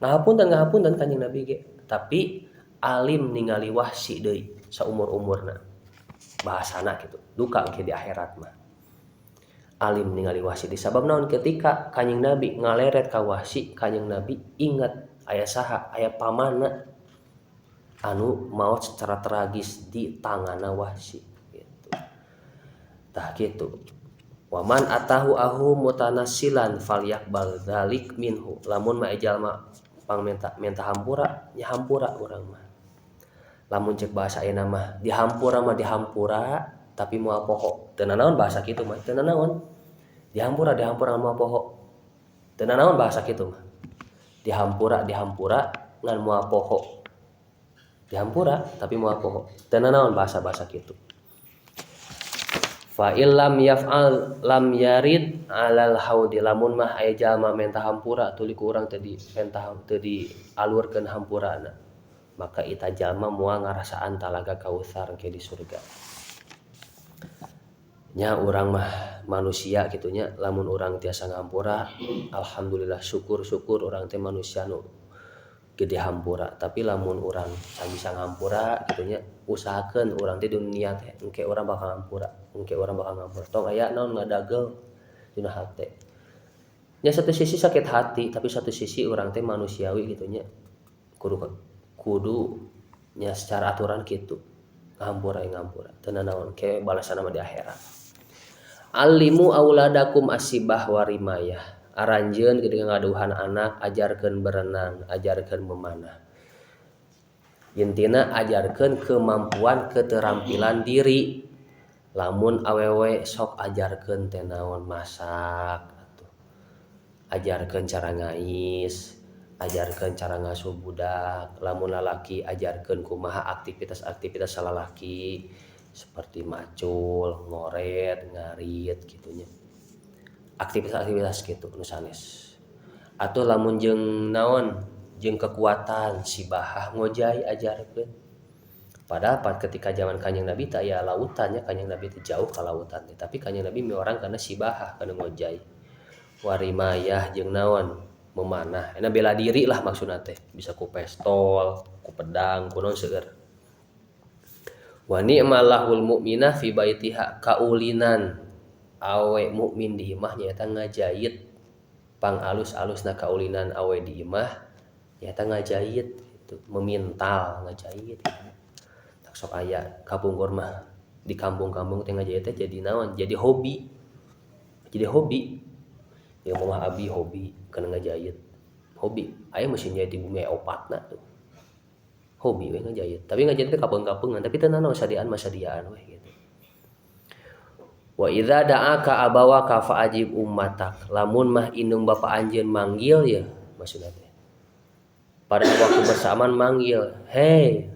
Ngahapunten Kanjeng Nabi ge, tapi alim ningali Wahsy deui saumur-umurna. Bahasana gitu. Duka engke di akhirat mah. Alim ningali Wahsy disabab naon ketika Kanjeng Nabi ngaleret ka Wahsy, Kanjeng Nabi ingat aya saha, aya pamanna anu maot secara tragis di tanganna Wahsy gitu. Tah kitu. Waman atahu ahu mutanassilan falyaqbal dzalik minhu. Lamun mah jalma pangmenta hampura, nya hampura urang mah. Lamun cek bahasa ayeuna mah dihampura tapi moal poho. Teu naon bahasa kitu mah, teu naon. Dihampura moal poho. Teu naon bahasa kitu mah. Dihampura ngan moal poho. Dihampura tapi moal poho. Teu naon bahasa-bahasa kitu. Fa illam yaf'al lam yarid 'alal haudi. Lamun mah aya jalma menta hampura tuluy ku urang teu dialurkeun hampurana. Maka ita jalma moal ngarasaan talaga Kautsar ke di surga. Nya urang mah manusia kitunya, lamun urang tiasa ngampura alhamdulillah syukur urang teh manusia nu gede hampura. Tapi lamun urang bisa ngampura kitunya, usahakeun urang teh dunia teh engke urang bakal ngampura, tong aya naon ngadagel dina hate. Nya satu sisi sakit hati, tapi satu sisi urang teh manusiawi kitunya. Kudu nya secara aturan kitu. Ngampura teu naon ke balasanna mah di akhirat. Alimu auladakum asibah warimayah. Aranjeun ketika ngaduhan anak ajarkeun berenang, ajarkeun memanah. Intina ajarkeun kemampuan keterampilan diri. Lamun awewe sok ajarkeun teh naon masak atuh. Ajarkeun cara ngais, ajarkeun cara ngasuh budak. Lamun lalaki ajarkeun kumaha aktivitas lalaki seperti macul, ngoret, ngarit gitunya. Aktivitas gitu nu sanes. Atuh lamun jeung naon, jeung kekuatan sibahah ngojay ajarkeun. Padahal ketika zaman Kanjeng Nabi teh aya lautan nya, Kanjeng Nabi teh jauh ka lautan teh, tapi Kanjeng Nabi miorang kana sibahah kana ngojay. Warimayah jeung naon, memanah. Eta bela diri lah maksudna teh, bisa ku pistol, ku pedang, ku naon seueur. Wa ni'malahul mu'minah fi baitiha kaulinan awe mukmin di imah nyaeta ngajait pangalus-alusna kaulinan awe di imah nyaeta ngajait itu memintal ngajait tak sok aya kapungkur mah di kampung-kampung teh ngajait teh jadi naon jadi hobi ya mah abi hobi kana ngajait hobi aya mesin jahit di bumi opatna tuh hobi we ngajahit tapi ngajahit teh kapeung-kapeungan tapi teu naon sadiaan mah sadiaan we gitu. Wa idza da'aka abawaka fa'ajib ummatak lamun mah indung bapa anjeun manggil ya maksudna teh pada waktu bersamaan manggil hei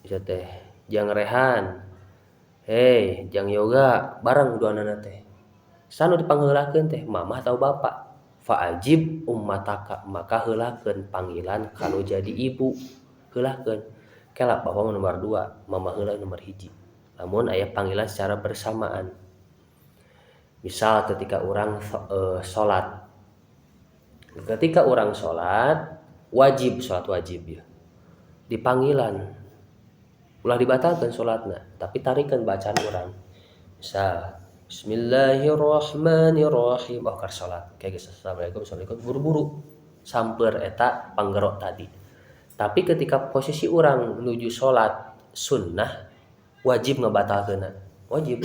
bisa teh jang rehan hei jang yoga bareng duanana teh sanu dipanggeuleulakeun teh mamah atau bapak fa'ajib ummataka maka heulakeun panggilan kalau jadi ibu heulakeun kela bahwa nomor 2 mamah heula nomor 1 namun aya panggilan secara bersamaan misal ketika orang salat wajib salat wajib ya dipanggilan ulah dibatalkan salatna tapi tarikeun bacaan urang misal Bismillahirrahmanirrahim bakar salat kayak gitu assalamualaikum buru-buru samper eta panggero tadi tapi ketika posisi orang menuju salat sunnah wajib ngebatalkeunna wajib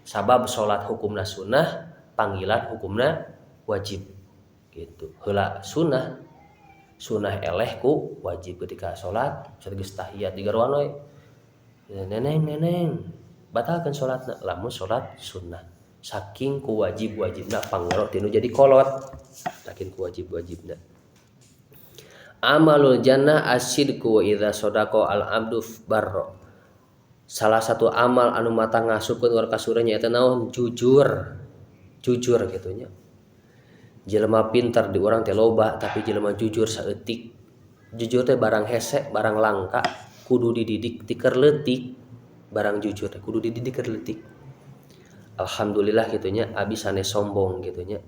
sabab salat hukumna sunnah panggilan hukumna wajib gitu heula sunnah eleh ku wajib ketika salat geus tahiyat digaruan we neneng batalkan salatna lamun salat sunnah saking ku wajibna panggero tinu jadi kolot saking ku wajibna amalul jannah asyidku wa idza sadaqa al abdu barra salah satu amal anu mata ngasupkeun warga surga nyaeta naon jujur gitu nya jelema pinter di urang teh loba tapi jelema jujur saeutik jujur teh barang hese barang langka kudu dididik ti keur leutik barang jujur teh kudu dididik keur leutik alhamdulillah gitu nya abdi sanes sombong gitu nya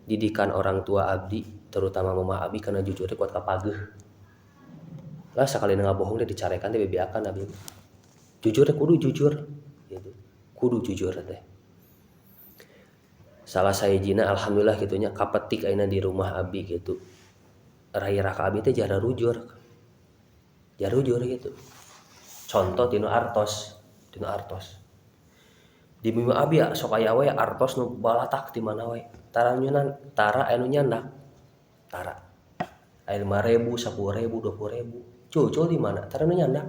didikan orang tua abdi terutama mama abdi kana jujur teh kuat kapageuh lah sakali ngabohong teh dicarekan teh bebeakan abdi jujur teh kudu jujur gitu kudu jujur teh salah sayjina alhamdulillah gitu nya kapetik ayeuna di rumah abdi gitu rai raka abdi teh jara rujur gitu contoh tinu artos di bumi abdi sok aya we artos nu balatak di mana we tara anu nyandak tara aya 5.000 10.000 20.000 cul di mana tara nu nyandak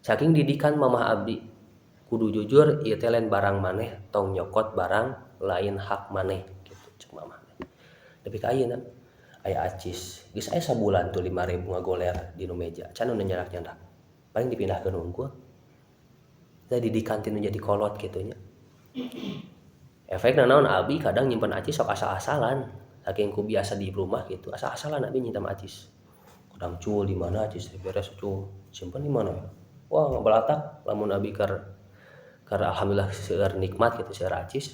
saking didikan mamah abdi kudu jujur ieu teh lain barang maneh tong nyokot barang lain hak maneh gitu cek mamah tapi ka ayeuna aya acis geus aya sabulan tuh 5.000 ngagoler di nu meja can nu nyandak paling dipindahkeun unggul teh didikan tinu jadi kolot kitu nya efekna naon abdi kadang nyimpen acis sok asal-asalan saking ku biasa di rumah gitu asal-asalan abdi nyimpen acis kadang cul di mana acis beres cul simpen di mana wah ngabalatak lamun abdi keur alhamdulillah seueur nikmat gitu seueur acis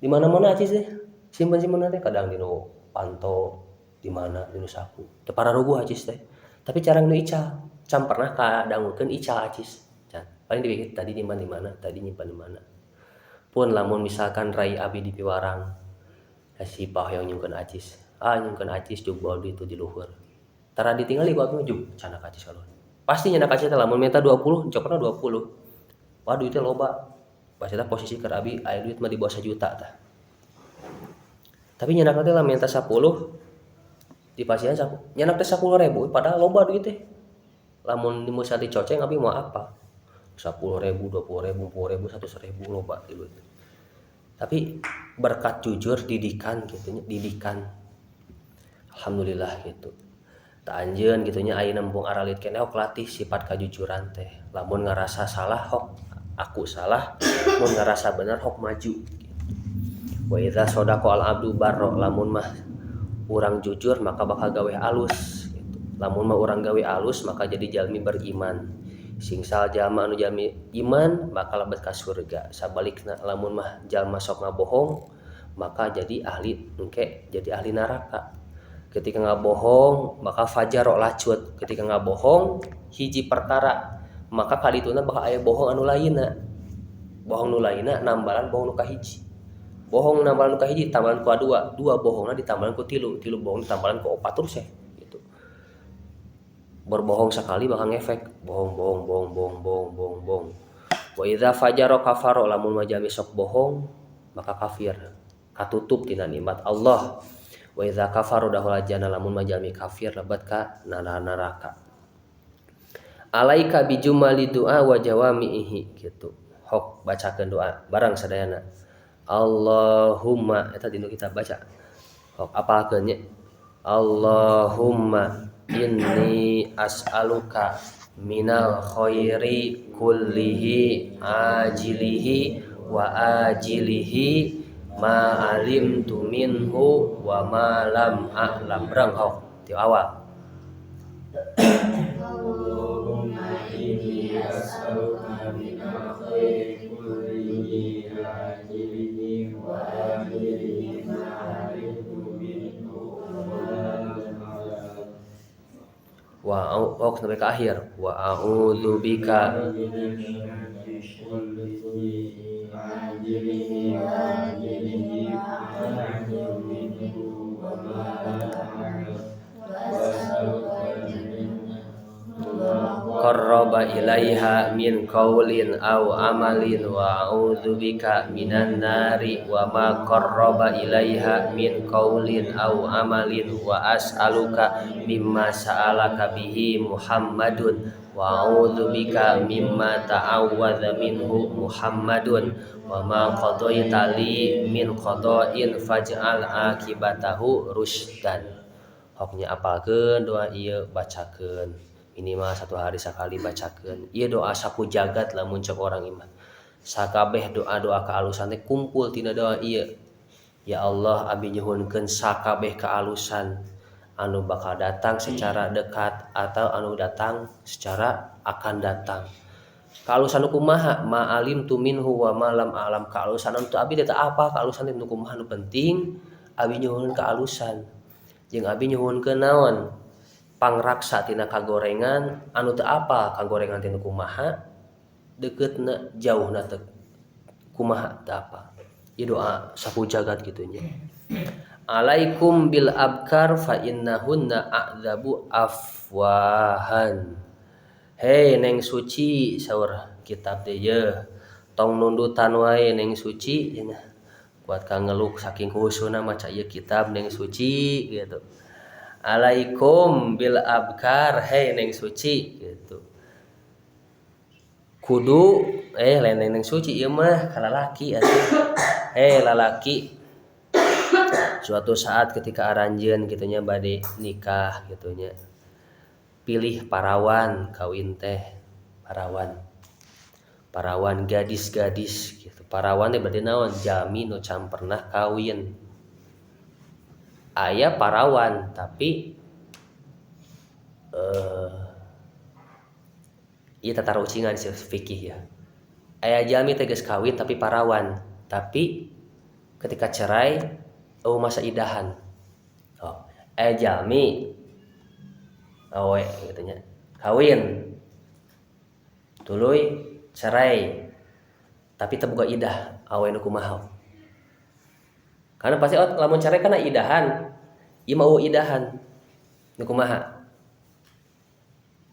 di mana-mana acis teh simpen teh kadang dinu panto di mana dinu saku teu pararuguh acis teh tapi carang nu ical can pernah kadangukeun ical acis can paling dipikir tadi nyimpan di mana pun lamun misalkan rai abdi di piwarang si pahoyong nyungkeun acis jug bawa duit itu di luhur tara ditinggali ku abdi jug canak acis kalau pasti nyandak acis teh lamun minta 20 cokna 20 wah duitnya loba pas eta posisi keur abdi aya duit mah di bawah 1 juta tah tapi nyandak teh lamun minta 10 di pasien nyandak teh 10.000 padahal loba duit teh lamun dimusa dicoceng abdi mau apa 10.000 20.000 10.000 100.000 loba duit tapi berkat jujur didikan alhamdulillah gitu tak anjeun gitu nya ayeuna mumpung aralit keneh hok latih sifat kajujuran teh lamun ngarasa salah hok aku salah mun ngarasa bener hok maju gitu. Wa idza sadaqa al abdu barra lamun mah urang jujur maka bakal gawe alus gitu. Lamun mah urang gawe alus maka jadi jalmi beriman singsal jalma anu jalmi iman bakal lebet ka surga sabalikna lamun mah jalma sok ngabohong maka jadi ahli neraka ketika ngabohong maka fajaro lacut ketika ngabohong hiji perkara maka kadituna bakal aya bohong anu lainna nambalan bohong nu kahiji bohong nambalan nu kahiji tambahan ku dua bohongna ditambahan ku tilu bohong ditambahan ku 4 terus ya gitu berbohong sekali bakal ngefek bohong wa idza fajaro kafaro lamun majami sok bohong maka kafir katutup tina nikmat Allah Wa idza kafaru dahulajana lamun majami kafir lebat ka neraka. Alaika bijumali doa wa jawamihi gitu. Hok bacakeun doa barang sadayana. Allahumma eta dinu kita baca. Hok apalkeun nya. Allahumma inni as'aluka minal khairi kullihi ajilihi wa ajilihi ma alimtu minhu wa ma lam a'lam. Berang hok ti awal. Allahumma inni as'aluka minal khairi kullihi ajilihi wa ajilihi ma alimtu minhu wa ma lam a'lam. Wa sampai ke akhir. Wa a'udzubika qarraba ilaiha min qaulin aw amalin wa a'udzubika minan nari wa ma qarraba ilaiha min qaulin aw amalin wa as'aluka mimma sa'alaka bihi Muhammadun wa a'udzubika mimma ta'awwadza minhu Muhammadun wa ma qadaita li min qada'in faj'al akibatahu rusdan. Hoknya apalkeun doa ieu bacakeun minimal 1 hari sekali bacakeun. Ieu doa saku jagat lamun cek orang imah. Sakabeh doa-doa kaalusan teh kumpul tina doa ieu. Ya Allah abi nyuhunkeun sakabeh kaalusan anu bakal datang secara dekat atau anu datang secara akan datang. Kaalusan nu kumaha? Ma'alim tu minhu wa ma lam a'lam. Kaalusan anu teu abi teh apa? Kaalusan nu kumaha nu penting abi nyuhun kaalusan. Jeung abi nyuhunkeun naon? Pangraksa tina kagorengan anu teu apa kagorengan tina kumaha dekeutna jauhna teu kumaha teu apa. Ieu doa saku jagat kitu nya. Alaikum bil abkar fa innahunna a'dzabu afwahan. Hei neng suci saur kitab teh ye. Tong nundutan wae neng suci cenah. Kuat ka ngeluk saking khusuna maca ieu kitab neng suci gitu. Alaikum bil abkar, hei neng suci gitu. Kudu lain neng suci ieu mah ka lalaki atuh. Hei lalaki. Suatu saat ketika aranjeun kitu nya bade nikah kitu nya. Pilih parawan kawin teh, parawan gadis-gadis gitu. Parawan teh berarti naon? Jami nu can pernah kawin. Aya parawan tapi ieu tata rucingan fikih ya. Aya jami teh geus kawin tapi parawan, tapi ketika cerai masa idahan. Aya jami awe gitu nya. Kawin. Tuluy cerai. Tapi teu boga idah, awe nu kumaha. Karena pasti lamun cerai kana idahan. Ieu mah idahan. Nu kumaha?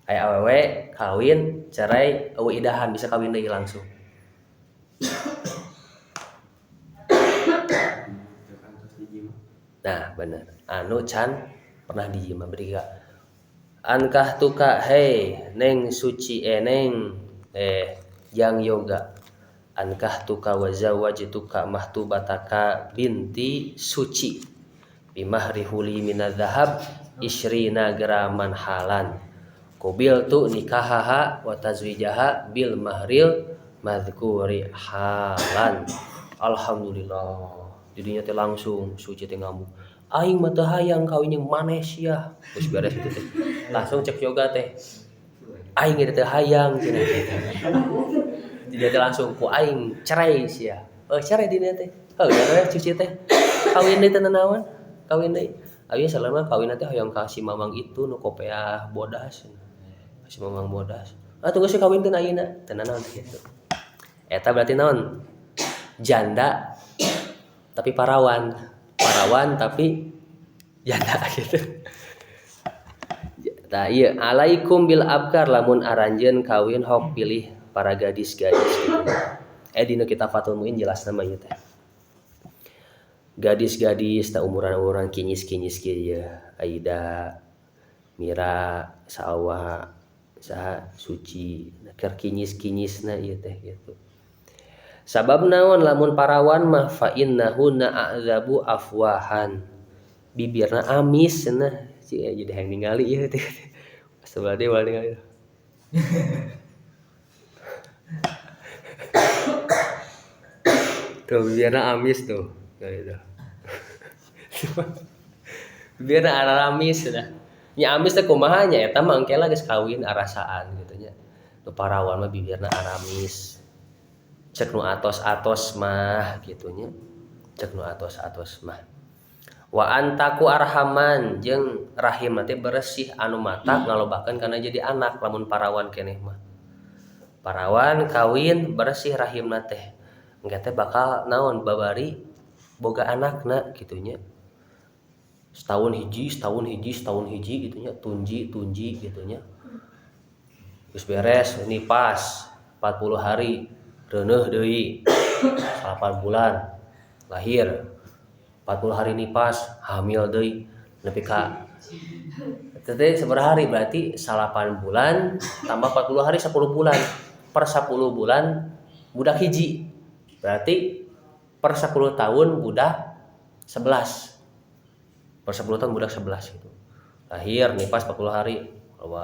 Aya awewe kawin, cerai, idahan bisa kawin deui langsung. Nah, bener. Anu can pernah dijieun beri ka ankah tuka hei neng suci neng yang yoga ankah tuka wa zawajtuka mahtubataka binti suci bimahri huli minadh-dhahab isrina graman halan qabil tu nikahaha wa tazwijaha bil mahril madhkuri halan. Alhamdulillah didinya teh langsung suci teh ngambung aing mah teu hayang kawin jeung maneh sia geus beres kitu teh langsung cek yoga teh aing teh hayang cenah jadi teh langsung ku aing cerai sia cerai dina teh gara-gara cuci teh kawin deui teh naon kawin deui abi salama kawin teh hayang ka si mamang itu nu kopeah bodas si mamang bodas tunggu si kawin teh ayeuna teh naon kitu eta berarti naon janda tapi parawan tapi janda gitu. Tah ieu alaikum bil abkar lamun aranjeun kawin hok pilih para gadis-gadis gitu. Dina kitab Fathul Muin jelas nama ieu teh. gadis-gadis tak umuran-umuran kinyis-kinyis kieu Aida, Mira, Sawa, saha Suci, keur kinyis-kinyisna ieu teh gitu. Sabab naon lamun parawan mah fa innahu na'adzabu afwahan. Bibirna amis cenah. Jadi hayang ningali ieu teh. Sebelah dia ulah ningali. Tuh bibirna amis tuh. Gitu. Bibirna aramis cenah. Nya amis teh kumaha nya eta mah engke lah geus kawin arasaan gitu nya. Nu parawan mah bibirna aramis. Cek nu atos-atos mah gitunya, cek nu atos-atos mah. Wa antaku arhaman jeung rahim teh bersih anu mata ngalobakeun kana jadi anak lamun parawan keneh mah. Parawan kawin bersih rahimna teh. Engke teh bakal naon babari boga anakna gitunya. Setahun hiji gitunya, tunji gitunya. Geus beres nipas 40 hari reuneuh deui 8 bulan lahir 40 hari nipas hamil deui nepi ka teh sabaraha hari berarti 8 bulan tambah 40 hari 10 bulan per 10 bulan budak hiji berarti per 10 tahun budak 11 per 10 tahun budak 11 gitu lahir nipas 40 hari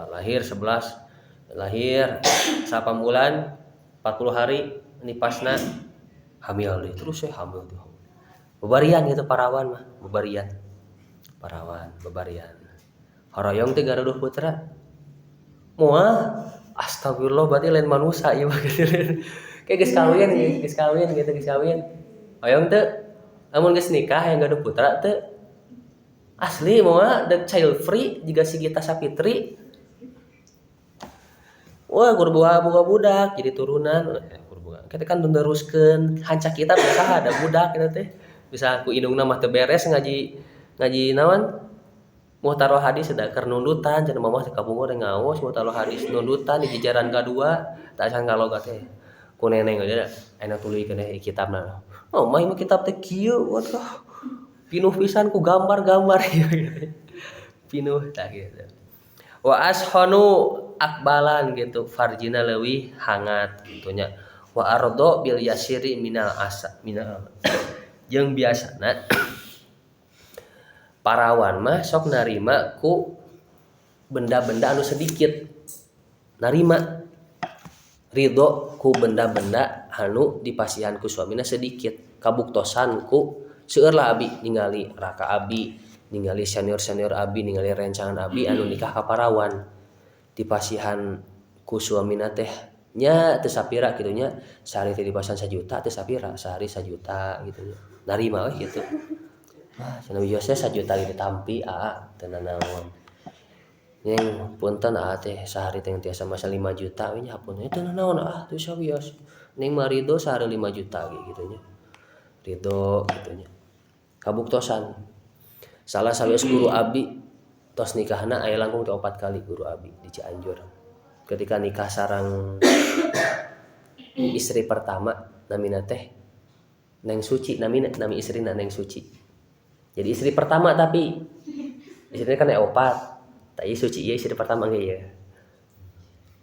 lahir 11 lahir 8 bulan 40 hari nipasna hamil deh terus hamil tuh bebarian gitu parawan mah bebarian parawan bebarian horoyong teh garuduh putra moal astagfirullah berarti lain manusia ieu mah kayak geus kawin gitu geus kawin hoyong teh lamun geus nikah yang gaduh putra teh asli moal the child free jiga si Gita Sapitri. Wah, boga budak jadi turunan. Kita kan meneruskan hancak kita bisa ada budak kita teh. Bisa ku indungna mah teu beres ngaji naon? Muhtaroh hadis sedekar nundutan cenah mamah teh kabungur ngaos muhtaroh hadis nundutan di jajaran kadua tak asan kalogat teh. Ku neneng aja aya tuluykeun kitabna. Oh, mah ieu kitab teh kieu waduh. Pinuh pisan ku gambar-gambar gitu. Pinuh tah gitu. Wa ashanu akbalan gitu farjina leuwih hangat gitunya wa ardo bil yasiri minal jeung biasana parawan mah sok narima ku benda-benda anu sedikit narima ridho ku benda-benda anu dipasihan ku suamina sedikit kabuktosan ku seueur lah abi ningali raka abi ningali senior abi ningali rencangan abi anu nikah ka parawan dipasihan ku suamina teh nya teu sapira kitu nya sehari teh dipasihan 1 juta teu sapira sehari 1 juta gitu nya narima we kitu ah cenah biasa 1 juta ditampi teu nanaon yang punten teh sehari teh tiasa masa 5 juta we nya hapunna teu nanaon teu sawios ning mah ridho sehari 5 juta gitu nya ridho gitu nya kabuktosan salah sawios guru abi tos nikahna aya langkung 4 kali guru abi di Cianjur. Ketika nikah sareng istri pertama namina teh Neng Suci nami istrina Neng Suci. Jadi istri pertama tapi istrinya kan aya 4. Tapi Suci ieu istri pertama ge ya.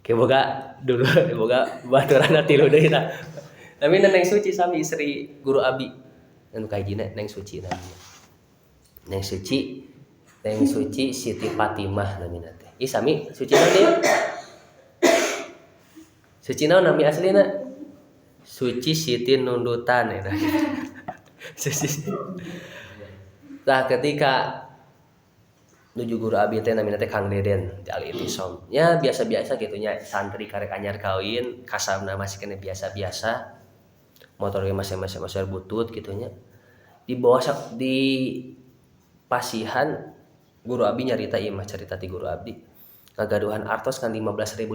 Ke boga dulu boga baturanna 3 deui tah. Namina Neng Suci sami istri guru abi. Anu kahijina Neng Suci namina. Neng Suci Siti Fatimah namina teh. Ih sami Suci nanti. Suci naon nami aslina? Suci Siti Nundutan eta. Suci. Tah ketika nuju guru abi teh namina teh Kang Deden di Ali Itisom. Nya biasa-biasa kitu nya santri karek anyar kawin, kasabna masih kena biasa-biasa. Motor ge masih butut kitu nya. Di bawah di pasihan guru abi nyarita ieu mah carita ti guru abi ngagaduhan artos kan 15.000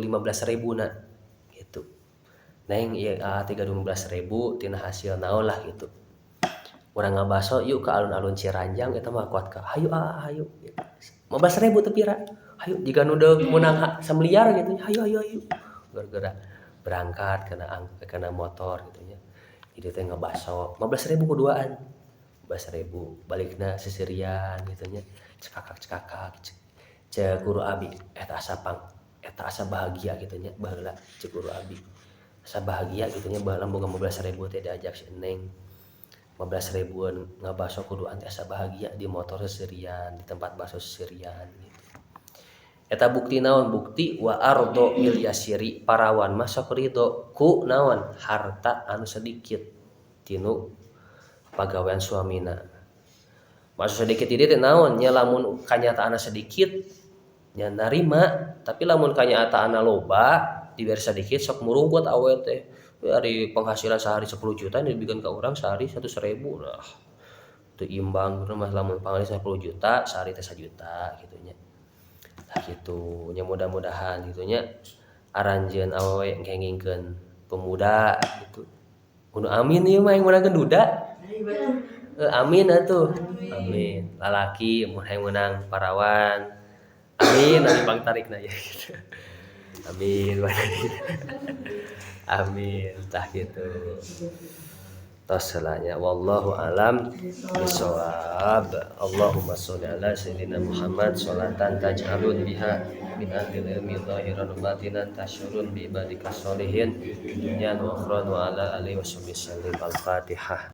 na gitu. Neng ieu teh 15.000 tina hasil naon lah gitu. Urang ngabaso yuk ke alun-alun Ciranjang eta mah kuat ka. Hayu hayu gitu. 15.000 teh pira? Hayu jiga nu deuk meunang samliar gitu. Hayu. Gara-gara berangkat kena motor gitu nya. Jadi teh ngabaso 15.000 kuduaan. 15.000 balikna seserian gitu nya cekakak cek guru abi eta asa bahagia gitu nya baheula cek guru abi asa bahagia gitu nya baheula boga 15.000 teh diajak si Neng 15.000an ngabaso kudu ante asa bahagia di motor seserian di tempat baso seserian gitu. Eta bukti naon bukti wa ardo bil yasiri parawan mah sok ridho ku naon harta anu sedikit tinu pagawean suamina. Maksud sedikit ieu teh naon nya lamun kanyataanna sedikit nya narima tapi lamun kanyataanna loba diberi sedikit sok murung buat awet teh dari penghasilan sehari 10 juta dibikin ke orang sehari 100.000 nah teu imbang gitu mah lamun penghasilan 10 juta sehari teh 1 juta gitu nya. Nah gitu nya mudah-mudahan gitu nya aranjeun awewe ngengingkeun pemuda gitu. Kudu amin ieu mah yang menangkeun duda. Amin atuh. Amin. Lalaki mun hayang menang parawan. Amin ari bang tarikna ya gitu. Amin. Amin. Tah gitu. Tos selanya wallahu alam bisawab. Allahumma sholli ala sayyidina Muhammad sholatan taj'alun biha min ahlil ilmi zahiran wa batinan tasyurun bi ibadika sholihin dunya wa ukhra wa ala alihi washabihi sallim al-fatihah.